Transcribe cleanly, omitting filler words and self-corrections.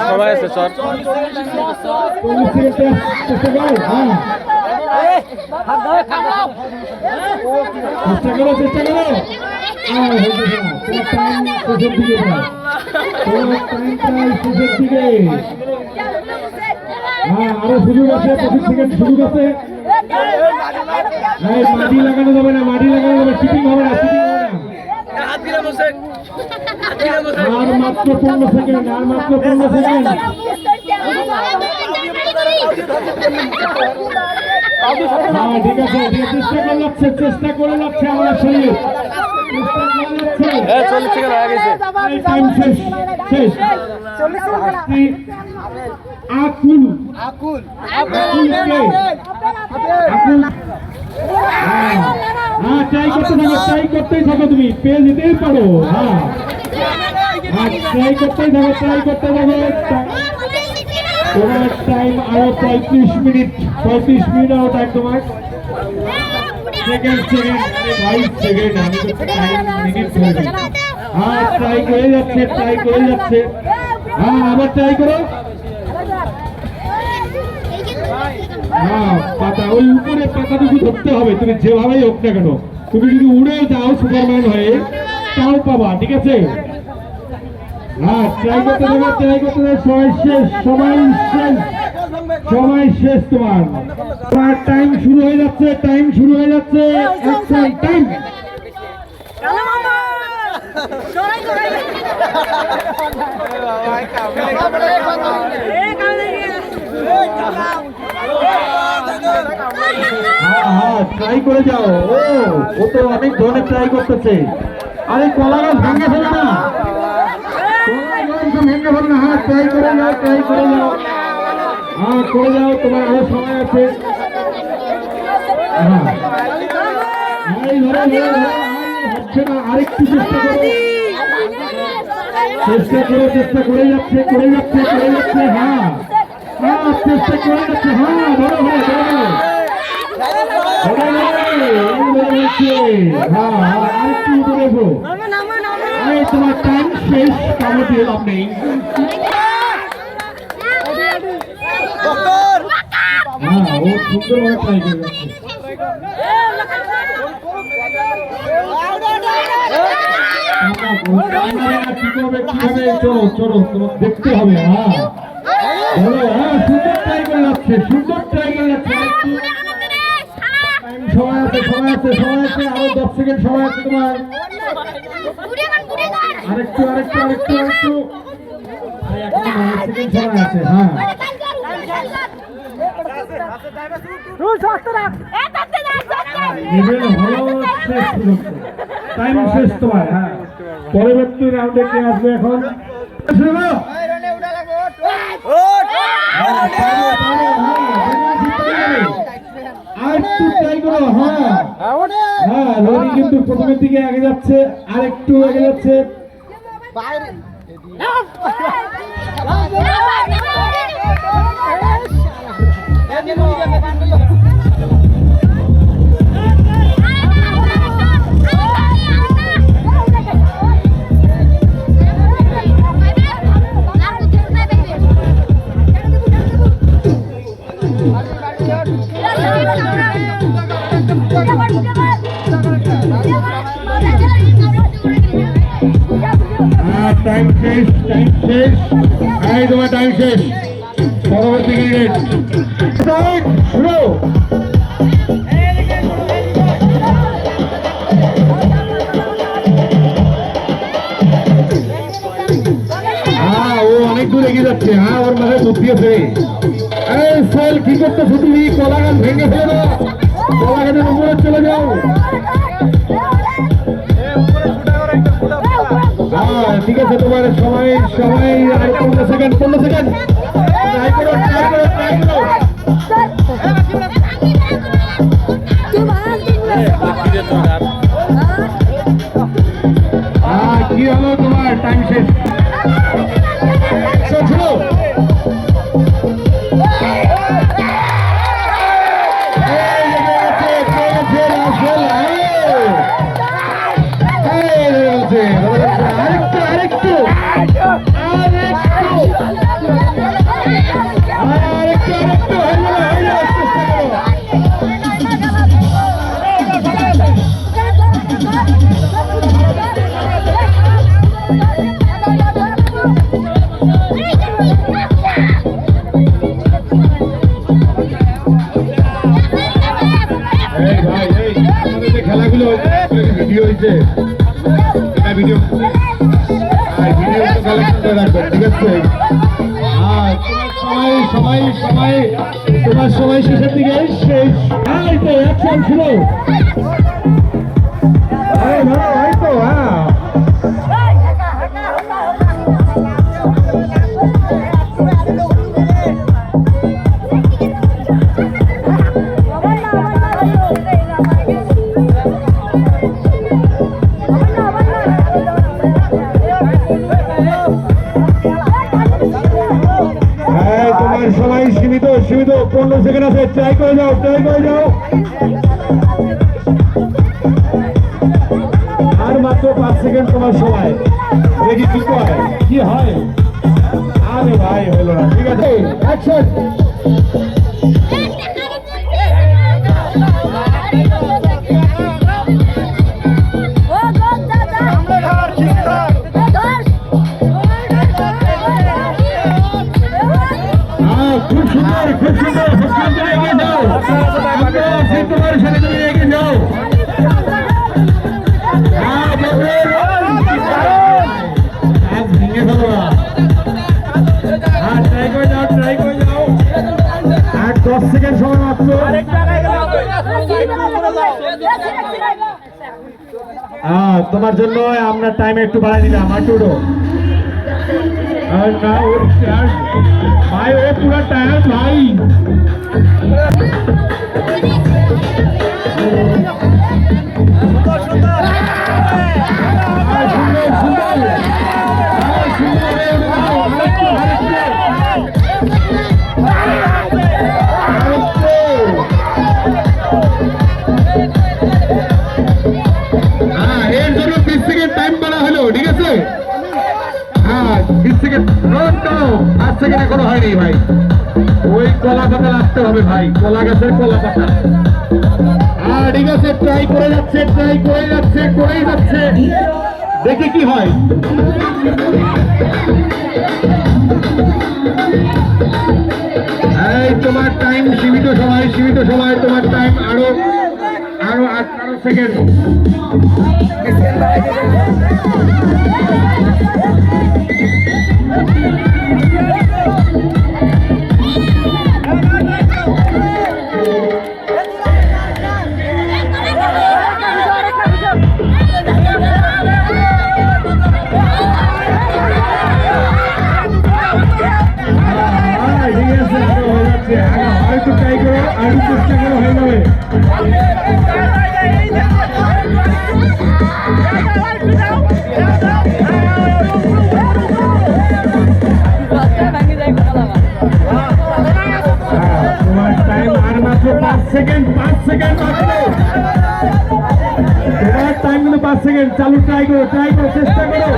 সময় আছে চর চেষ্টা করো শেষের দিকে আরো সুযোগ আছে 25 সেকেন্ড সুযোগ আছে মাটি লাগানো যাবে না শিপিং হবে না আর মাত্র 15 সেকেন্ড ঠিক আছে চেষ্টা করে যাচ্ছে আমার শরীর টাইম শেষ আকুল ট্রাই করতেই থাকো তুমি পেয়ে যেতেই পারো ট্রাই করতে থাকো তোমার টাইম আরো 35 মিনিট আরো টাইম তোমার সেকেন্ড 5 সেকেন্ড আমি তো টাইম মিনিট ধরে ট্রাই করে যাচ্ছে আবার ট্রাই করো পাতা ওই উপরে পাতাটুকু ধরতে হবে তুমি যেভাবেই হোক না কেন তুমি যদি উড়ে যাও সুপারম্যান হয়ে তাও পাবা ঠিক আছে ট্রাই করতে সময় শেষ তোমার টাইম শুরু হয়ে যাচ্ছে টাইম ট্রাই করে যাও ও তো অনেক ধরনের ট্রাই করতেছে আরে কলা গাছ ভেঙে ফেলে না ট্রাই করে যাও তোমার আরো সময় আছে হচ্ছে না আরেকটু চেষ্টা করে যাচ্ছে চেষ্টা করে যাচ্ছে আরেকটু দেবো তোমার টাইম শেষ কামড় দিয়ে লাভ নেই ও সুন্দরভাবে ট্রাই করে যাচ্ছে চলো তোমাকে দেখতে হবে সুন্দর ট্রাই করে যাচ্ছে সময় আছে আরো 10 সেকেন্ড সময় আছে তোমার আরেকটু সময় আছে টাইম শেষ তোমার পরবর্তী রাউন্ডে কে আসবে এখন কিন্তু প্রথমের দিকে আগে যাচ্ছে আরেকটু আগে যাচ্ছে টাইম শেষ তোমার টাইম শেষ পরবর্তী ক্রিকেট শুরু ও অনেক দূর এগিয়ে যাচ্ছে ওর মাথায় বুদ্ধি আছে সোহেল কি করতেছো তুমি কলা গাছ ভেঙে ফেলে দাও কলা গাছের উপরে চলে যাও ঠিক আছে তোমার সময় আর 15 সেকেন্ড ট্রাই করো কি হলো তোমার টাইম শেষ আরেকটু হয়েছে এটা ভিডিও ভিডিও কালেকশন করে রাখবেন ঠিক আছে তোমার সময় শেষের দিকে শেষ এই তো অ্যাকশন ছিল এই তো হ্যাঁ তোমার সময় সীমিত 15 সেকেন্ড আছে ট্রাই করে যাও আর মাত্র 5 সেকেন্ড তোমার সময় দেখি কি হয় আরে ভাই হলো না ঠিক আছে অ্যাকশন খুব সুন্দর এগিয়ে যাও তোমার সাথে তুমি এগিয়ে যাও ভেঙে ফেলো ট্রাই করে যাও আর 10 সেকেন্ড সময় মাত্র তোমার জন্য আমরা টাইম একটু বাড়াই দিলাম আটুরো ভাই ও পুরা টায়ার ভাই এর জন্য 20 সেকেন্ড টাইম বাড়া হলো ঠিক আছে 20 সেকেন্ড 5 সেকেন্ড এখনো হয়নি ভাই ওই কলা পাতা লাগতে হবে ভাই কলা গাছের কলা পাতা ঠিক আছে ট্রাই করে যাচ্ছে দেখি কি হয় এই তোমার টাইম সীমিত সময় তোমার টাইম আরো 18 সেকেন্ড আরেকটু ট্রাই করো আরেকটু চেষ্টা করো হয়ে যাবে তোমার টাইম আর মাত্র 5 সেকেন্ড তোমার টাইম 5 সেকেন্ড চালু ট্রাই করো চেষ্টা করো